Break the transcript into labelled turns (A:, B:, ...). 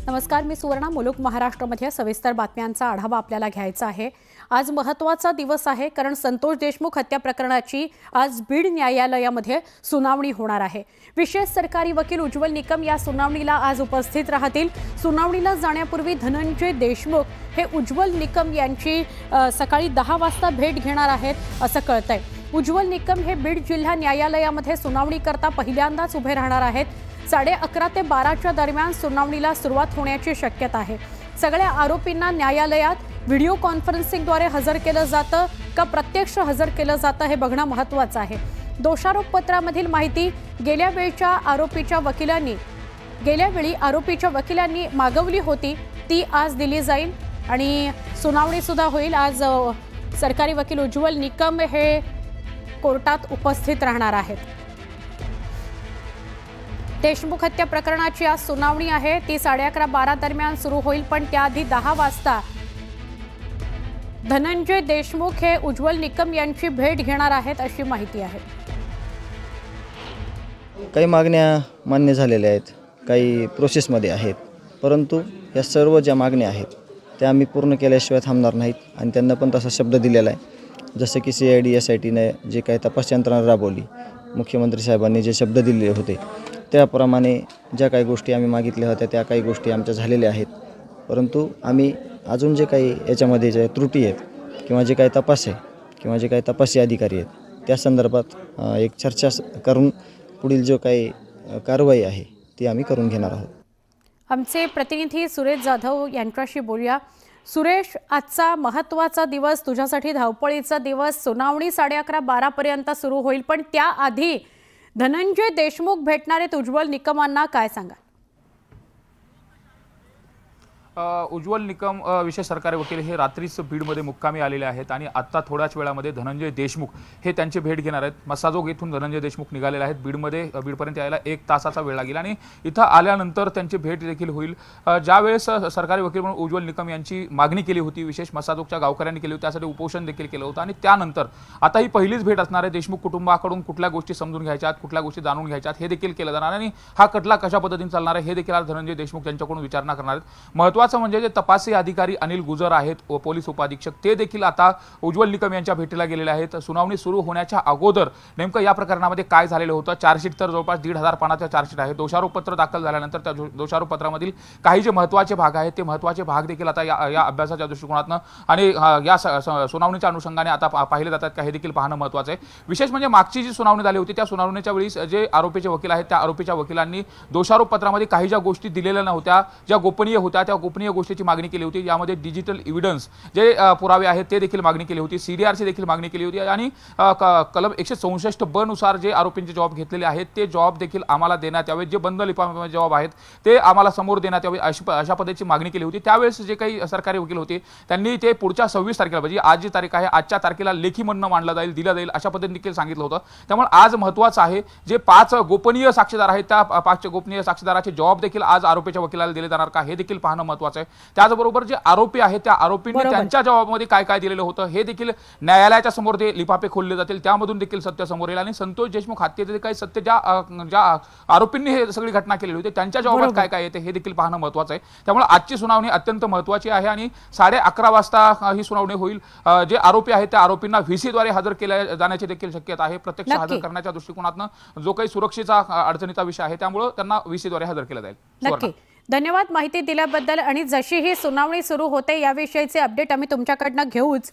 A: नमस्कार, मी सुवर्णा. मुलुक महाराष्ट्रामध्ये सविस्तर बातम्यांचा आढावा आपल्याला घ्यायचा आहे. आज महत्त्वाचा दिवस आहे, कारण संतोष देशमुख हत्या प्रकरणाची आज बीड न्यायालयामध्ये सुनावणी होणार आहे. विशेष सरकारी वकील उज्ज्वल निकम या सुनावणीला आज उपस्थित राहतील. सुनावणीला जाण्यापूर्वी धनंजय देशमुख हे उज्ज्वल निकम यांची सकाळी 10 वाजता भेट घेणार आहेत असं कळतंय. उज्ज्वल निकम हे बीड जिल्हा न्यायालयामध्ये सुनावणी करता पहिल्यांदाच उभे राहणार आहेत. 11:30 ते 12च्या दरम्यान सुनावणीला सुरुवात होण्याची शक्यता आहे. सगळ्या आरोपींना न्यायालयात व्हिडिओ कॉन्फरन्सिंगद्वारे हजर केलं जातं का प्रत्यक्ष हजर केलं जातं हे बघणं महत्त्वाचं आहे. दोषारोपपत्रामधील माहिती गेल्या वेळी आरोपीच्या वकिलांनी मागवली होती, ती आज दिली जाईल आणि सुनावणी सुद्धा होईल. आज सरकारी वकील उज्ज्वल निकम हे कोर्टात उपस्थित राहणार आहेत. देशमुख हत्या प्रकरणाची आज सुनावणी आहे, ती 11:30-12 दरम्यान सुरू होईल. पण त्याआधी 10 वाजता धनंजय देशमुख हे उज्ज्वल निकम यांची भेट घेणार आहेत अशी माहिती आहे.
B: काही मागण्या मान्य झालेल्या आहेत, काही प्रोसेसमध्ये आहेत, परंतु या सर्व ज्या मागण्या आहेत त्या आम्ही पूर्ण केल्याशिवाय थांबणार नाहीत आणि त्यांना पण तसा शब्द दिलेला आहे. जसं की CID SITने जे काही तपास यंत्रणा राबवली, मुख्यमंत्री साहेबांनी जे शब्द दिलेले होते त्याप्रमाणे ज्या काही गोष्टी आम्ही मागितल्या होत्या त्या काही गोष्टी आमच्या झालेल्या आहेत. परंतु आम्ही अजून जे काही याच्यामध्ये जे त्रुटी आहेत किंवा जे काही तपास आहे किंवा जे काही तपासी अधिकारी आहेत त्या संदर्भात एक चर्चा करून पुढील जो काही कारवाई आहे ती आम्ही करून घेणार आहोत.
A: आमचे प्रतिनिधी सुरेश जाधव यांच्याशी बोलूया. सुरेश, आजचा महत्त्वाचा दिवस, तुझ्यासाठी धावपळीचा दिवस, सुनावणी 11:30-12 पर्यंत सुरू होईल. पण त्याआधी धनंजय देशमुख भेटणारे उज्ज्वल निकमांना काय सांगा?
C: उज्ज्वल निकम विशेष सरकारी वकील हे रात्रीच बीडमध्ये मुक्कामी आलेले आहेत आणि आता थोड्याच वेळामध्ये धनंजय देशमुख हे त्यांची भेट घेणार आहेत. मसाजोग येथून धनंजय देशमुख निघालेले आहेत. बीडपर्यंत यायला 1 तासाचा वेळ लागेल आणि इथं आल्यानंतर त्यांची भेट देखील होईल. ज्यावेळेस सरकारी वकील म्हणून उज्ज्वल निकम यांची मागणी केली होती, विशेष मसाजोगच्या गावकऱ्यांनी केली होती, त्यासाठी उपोषण देखील केलं होतं आणि त्यानंतर आता ही पहिलीच भेट असणार आहे. देशमुख कुटुंबाकडून कुठल्या गोष्टी समजून घ्यायच्यात, कुठल्या गोष्टी जाणून घ्यायच्यात हे देखील केलं जाणार आणि हा खटला कशा पद्धतीने चालणार आहे हे देखील आज धनंजय देशमुख यांच्याकडून विचारणा करणार आहेत. महत्त्वाचं म्हणजे जे तपासी अधिकारी अनिल गुजर आहेत, पोलीस उपाधीक्षक, ते देखील आता उज्ज्वल निकम यांच्या भेटीला गेलेले आहेत. सुनावणी सुरू होण्याच्या अगोदर नेमकं या प्रकरणामध्ये काय झालेलं होतं, चार्जशीट तर जवळपास 1,500 पानाचं चार्जशीट आहे. दोषारोपपत्र दाखल झाल्यानंतर त्या दोषारोपपत्रामधील काही जे महत्त्वाचे भाग आहेत ते महत्त्वाचे भाग देखील आता या अभ्यासाच्या दृष्टिकोनातून आणि या सुनावणीच्या अनुषंगाने आता पाहिले जातात का हे देखील पाहणं महत्त्वाचं आहे. विशेष म्हणजे मागची जी सुनावणी झाली होती त्या सुनावणीच्या वेळी जे आरोपीचे वकील आहेत त्या आरोपीच्या वकिलांनी दोषारोपपत्रामध्ये काही ज्या गोष्टी दिलेल्या नव्हत्या, ज्या गोपनीय होत्या, त्या गोपनीय गोष्टीची मागणी केली होती. यामध्ये डिजिटल एव्हिडन्स जे पुरावे आहेत ते देखील मागणी केली होती. CDRची देखील मागणी केली होती आणि कलम 164B नुसार जे आरोपींचे जबाब घेतलेले आहेत ते जबाब देखील आम्हाला देण्यात यावे, जे बंद लिफाफ्यामध्ये जबाब आहेत ते आम्हाला समोर देण्यात यावे अशा पद्धतीची मागणी केली होती. त्यावेळेस जे काही सरकारी वकील होते त्यांनी ते पुढच्या 26 तारखेला, म्हणजे आज जी तारीख आहे आजच्या तारखेला लेखी म्हणणं मांडलं जाईल, दिलं जाईल अशा पद्धतीने देखील सांगितलं होतं. त्यामुळे आज महत्त्वाचं आहे, जे 5 गोपनीय साक्षीदार आहेत त्या 5 गोपनीय साक्षीदाराचे जबाब देखील आज आरोपीच्या वकिलाला दिले जाणार का हे देखील पाहणं महत्त्वाचं आहे. त्याचबरोबर जे आरोपी आहेत त्या आरोपींनी त्यांच्या जबाबामध्ये काय काय दिलेलं होतं हे देखील न्यायालयाच्या समोर ते लिफाफे खोलले जातील, त्यामधून देखील सत्य समोर येईल आणि संतोष देशमुख हत्येचे काही सत्य ज्या आरोपींनी हे सगळी घटना केलेली होती त्यांच्या जबाबात काय काय येते हे देखील पाहणं महत्त्वाचं आहे. त्यामुळे आजची सुनावणी अत्यंत महत्त्वाची आहे आणि 11:30 वाजता ही सुनावणी होईल. जे आरोपी आहेत त्या आरोपींना VC द्वारे हजर केल्या जाण्याची देखील शक्यता आहे. प्रत्यक्ष हजर करण्याच्या दृष्टिकोनातून जो काही सुरक्षेचा अडचणीचा विषय आहे त्यामुळे त्यांना VC द्वारे हजर केलं जाईल.
A: धन्यवाद माहिती दिल्याबद्दल. आणि जशी ही सुनावणी सुरू होते याविषयीचे अपडेट आम्ही तुमच्याकडनं घेऊच.